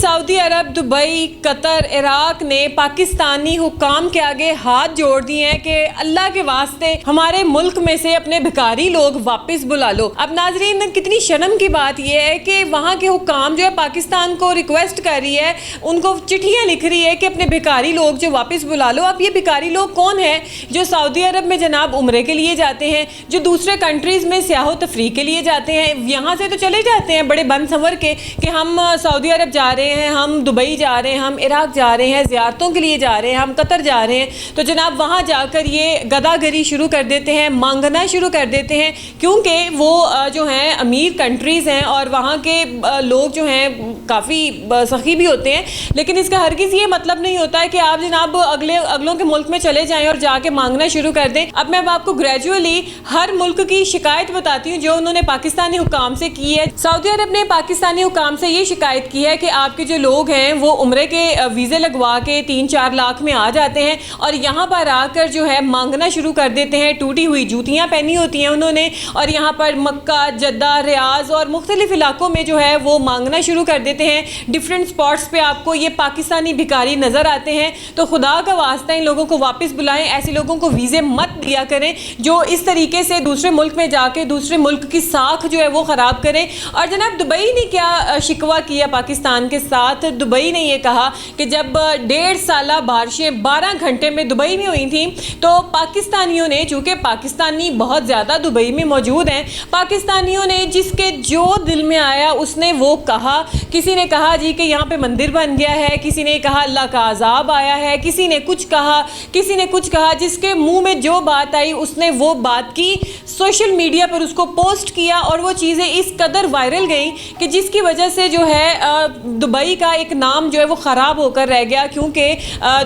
Saudi अरब, Dubai, Qatar, Iraq ने पाकिस्तानी हुक्काम के आगे हाथ जोड़ दिए हैं कि अल्लाह के वास्ते हमारे मुल्क में से अपने भिखारी लोग वापस बुला लो। अब नाजरीन, कितनी शर्म की बात यह है कि वहाँ के हुक्काम जो है पाकिस्तान को रिक्वेस्ट कर रही है, उनको चिट्ठियाँ लिख रही है कि अपने भिखारी लोग जो वापस बुला लो। अब ये भिखारी लोग कौन है? जो सऊदी अरब में जनाब उम्रे के लिए जाते हैं, जो दूसरे कंट्रीज़ में सियाहो तफरी के लिए जाते हैं। यहाँ से तो चले जाते हैं बड़े बन संवर के कि हम सऊदी अरब जा रहे हैं, हम दुबई जा रहे हैं, हम इराक जा रहे हैं, ज़ियारतों के लिए जा रहे हैं, हम कतर जा रहे हैं। तो जनाब वहाँ जाकर ये गदागरी शुरू कर देते हैं, मांगना शुरू कर देते हैं, क्योंकि वो जो हैं अमीर कंट्रीज़ हैं और वहाँ के लोग जो हैं काफ़ी सखी भी होते हैं। लेकिन इसका हरगिज़ ये मतलब नहीं होता है कि आप जनाब अगलों के मुल्क में चले जाएँ और जाके मांगना शुरू कर दें। अब मैं आपको ग्रेजुअली हर मुल्क की शिकायत बताती हूँ जो उन्होंने पाकिस्तानी हुक्काम से की है। सऊदी अरब ने पाकिस्तानी हुक्काम से ये शिकायत की है कि आपके जो लोग हैं वो उम्रे के वीज़े लगवा के 3-4 लाख में आ जाते हैं और यहाँ पर आकर जो है मांगना शुरू कर देते हैं। टूटी हुई जूतियाँ पहनी होती हैं उन्होंने और यहाँ पर मक्का, जद्दा, रियाज और मुख्तलिफ इलाकों में जो है वो मांगना शुरू कर देते हैं। डिफरेंट स्पॉट्स पे आपको ये पाकिस्तानी भिखारी नज़र आते हैं। तो खुदा का वास्ता इन लोगों को वापस बुलाएं, ऐसे लोगों को वीज़े मत दिया करें जो इस तरीके से दूसरे मुल्क में जाके दूसरे मुल्क की साख जो है वो ख़राब करें। और जनाब दुबई ने क्या शिकवा किया पाकिस्तान के साथ? दुबई ने ये कहा कि जब 1.5 साला बारिशें 12 घंटे में दुबई में हुई थी तो पाकिस्तानियों ने, चूँकि पाकिस्तानी बहुत ज़्यादा दुबई में मौजूद हैं, पाकिस्तानियों ने जिसके जो दिल में आया उसने वो कहा। किसी ने कहा जी कि यहाँ पे मंदिर बन गया है, किसी ने कहा अल्लाह का अजाब आया है, किसी ने कुछ कहा, किसी ने कुछ कहा। जिसके मुंह में जो बात आई उसने वो बात की, सोशल मीडिया पर उसको पोस्ट किया और वो चीज़ें इस कदर वायरल गई कि जिसकी वजह से जो है दुबई का एक नाम जो है वो ख़राब होकर रह गया। क्योंकि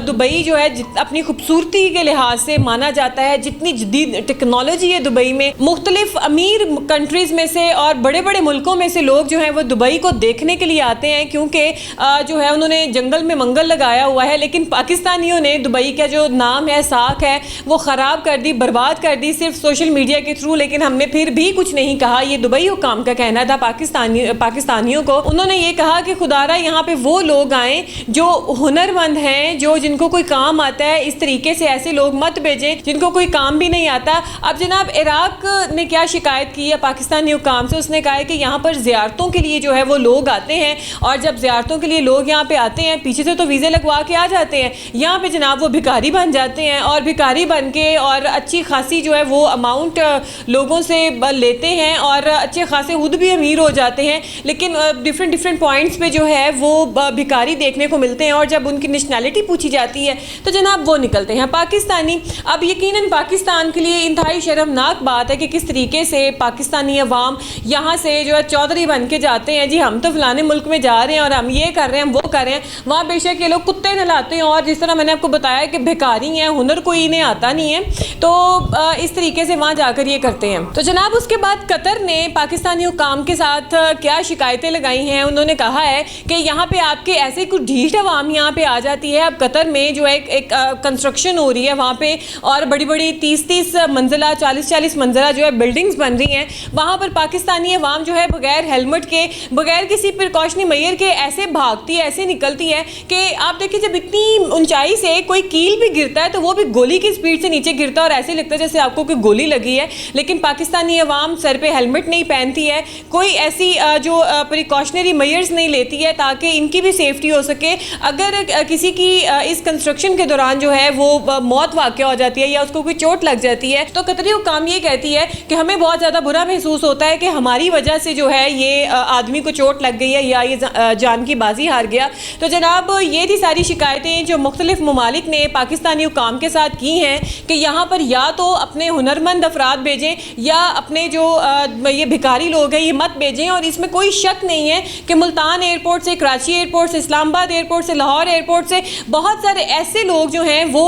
दुबई जो है अपनी खूबसूरती के लिहाज से माना जाता है, जितनी जदीद टेक्नोलॉजी है दुबई में, मुख्तलिफ अमीर कंट्रीज़ में से और बड़े बड़े मुल्कों में से लोग जो हैं वो दुबई को देखने के लिए आते हैं, क्योंकि जो है उन्होंने जंगल में मंगल लगाया हुआ है। लेकिन पाकिस्तानियों ने दुबई का जो नाम है, साख है, वो ख़राब कर दी, बर्बाद कर दी सिर्फ सोशल मीडिया के थ्रू। लेकिन हमने फिर भी कुछ नहीं कहा। ये दुबई हुक्काम का कहना था पाकिस्तानियों को। उन्होंने ये कहा कि खुदारा यहाँ पे वो लोग आएँ जो हुनरमंद हैं, जो जिनको कोई काम आता है। इस तरीके से ऐसे लोग मत भेजें जिनको कोई काम भी नहीं आता। अब जनाब इराक ने क्या शिकायत की है पाकिस्तानी हुक्काम से? उसने कहा है कि यहाँ पर ज़ियारतों के लिए जो है वो लोग आते हैं और जब ज़ियारतों के लिए लोग यहाँ पे आते हैं, पीछे से तो वीज़े लगवा के आ जाते हैं, यहाँ पे जनाब वो भिखारी बन जाते हैं और भिखारी बन के और अच्छी खासी जो है वो अमाउंट लोगों से लेते हैं और अच्छे खासे खुद भी अमीर हो जाते हैं। लेकिन डिफरेंट पॉइंट्स पे जो है वो भिखारी देखने को मिलते हैं और जब उनकी नेशनैलिटी पूछी जाती है तो जनाब वो निकलते हैं पाकिस्तानी। अब यकीनन पाकिस्तान के लिए इंतहाई शर्मनाक बात है कि किस तरीके से पाकिस्तानी अवाम यहाँ से जो है चौधरी बन के जाते हैं, जी हम तो फलाने मुल्क में जा रहे हैं और हम ये कर रहे हैं, वो कर रहे हैं। वहाँ बेशक ये लोग कुत्ते नहलाते हैं और जिस तरह मैंने आपको बताया कि भिखारी हैं, हुनर कोई इन्हें आता नहीं है, तो इस तरीके से वहाँ जाकर ये करते हैं। तो जनाब उसके बाद कतर ने पाकिस्तानी हुक्काम के साथ क्या शिकायतें लगाई हैं? उन्होंने कहा है कि यहाँ पे आपके ऐसे कुछ ढीठ अवाम यहाँ पे आ जाती है। अब कतर में जो एक कंस्ट्रक्शन हो रही है वहाँ पे और बड़ी बड़ी 30-30 मंजिला, 40-40 मंजिला जो है बिल्डिंग्स बन रही हैं। वहाँ पर पाकिस्तानी अवाम जो है बगैर हेलमेट के, बगैर किसी प्रिकॉशनरी मेजर के ऐसे भागती है, ऐसे निकलती है कि आप देखिए जब इतनी ऊंचाई से कोई कील भी गिरता है तो वो भी गोली की स्पीड से नीचे गिरता है और ऐसे लगता है जैसे आपको कोई गोली लगी है। लेकिन पाकिस्तानी अवाम सर पे हेलमेट नहीं पहनती है, कोई ऐसी जो प्रिकॉशनरी मेजर्स नहीं लेती है ताकि इनकी भी सेफ्टी हो सके। अगर किसी की इस कंस्ट्रक्शन के दौरान जो है वो मौत वाक़या हो जाती है या उसको कोई चोट लग जाती है तो कतरी हुक्काम ये कहती है कि हमें बहुत ज़्यादा बुरा महसूस होता है कि हमारी वजह से जो है ये आदमी को चोट लग गई है या ये जान की बाजी हार गया। तो जनाब ये थी सारी शिकायतें जो मुख्तलिफ ममालिक ने पाकिस्तानी हुक्काम के साथ की हैं कि यहाँ पर या तो अपने हुनरमंद अफराद भेजें या अपने जो ये भिखारी लोग हैं ये मत भेजें। और इसमें कोई शक नहीं है कि मुल्तान एयरपोर्ट से, कराची एयरपोर्ट से, इस्लामाबाद एयरपोर्ट से, लाहौर एयरपोर्ट से बहुत सारे ऐसे लोग जो हैं वो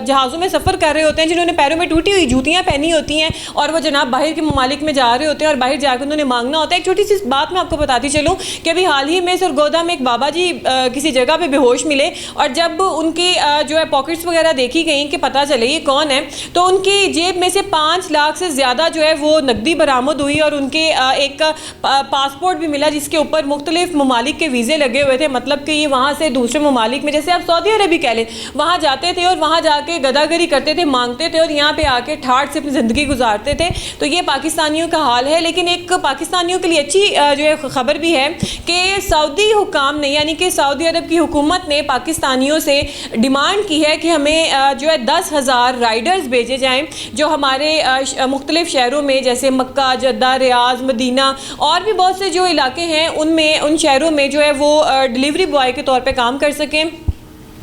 जहाज़ों में सफ़र कर रहे होते हैं जिन्होंने पैरों में टूटी हुई जूतियाँ पहनी होती हैं और वो जनाब बाहर के ममालिक में जा रहे होते हैं और बाहर जाकर उन्होंने मांगना होता है। एक छोटी सी बात मैं आपको बताती चलूँ कि अभी हाल ही में सरगोदा में एक बाबा जी किसी जगह पे बेहोश मिले और जब उनकी जो है पॉकेट्स वगैरह देखी गई कि पता चले ये कौन है, तो उनकी जेब में से 5 लाख से ज़्यादा जो है वो नकदी बरामद हुई और उनके एक पासपोर्ट भी मिला जिसके ऊपर मुख्तलिफ ममालिक के वीज़े लगे हुए थे, मतलब कि ये वहाँ से दूसरे ममालिक में, जैसे आप सऊदी अरब कह लें, वहाँ जाते थे और वहाँ जाके गदागरी करते थे, मांगते थे और यहाँ पे आके ठाठ से अपनी ज़िंदगी गुजारते थे। तो ये पाकिस्तानियों का हाल है। लेकिन एक पाकिस्तानियों के लिए अच्छी जो है खबर भी है कि सऊदी हुकाम ने, यानी कि सऊदी अरब की हुकूमत ने पाकिस्तानियों से डिमांड की है कि हमें जो है 10,000 राइडर्स भेजे जाएँ जो हमारे मुख्तलिफ़ शहरों में, जैसे मक्का, जद्दा, रियाज, मदीना और भी बहुत से जो इलाके हैं उनमें, उन शहरों में जो है वो डिलीवरी बॉय के तौर पे काम कर सकें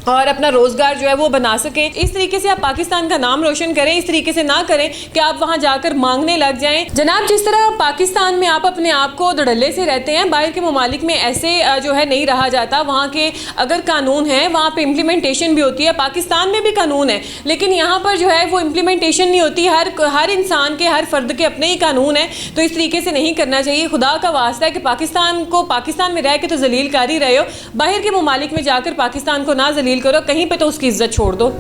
और अपना रोज़गार जो है वो बना सकें। इस तरीके से आप पाकिस्तान का नाम रोशन करें, इस तरीके से ना करें कि आप वहाँ जाकर मांगने लग जाएं। जनाब, जिस तरह पाकिस्तान में आप अपने आप को धड़ल्ले से रहते हैं, बाहर के ममालिक में ऐसे जो है नहीं रहा जाता। वहाँ के अगर कानून है, वहाँ पे इम्प्लीमेंटेशन भी होती है। पाकिस्तान में भी कानून है, लेकिन यहाँ पर जो है वो इम्प्लीमेंटेशन नहीं होती। हर इंसान के, हर फर्द के अपने ही कानून है। तो इस तरीके से नहीं करना चाहिए। खुदा का वास्ता है कि पाकिस्तान में रह के तो जलील कर ही रहे हो, बाहर के ममालिक में जाकर पाकिस्तान को ना जलील करो, कहीं पे तो उसकी इज्जत छोड़ दो।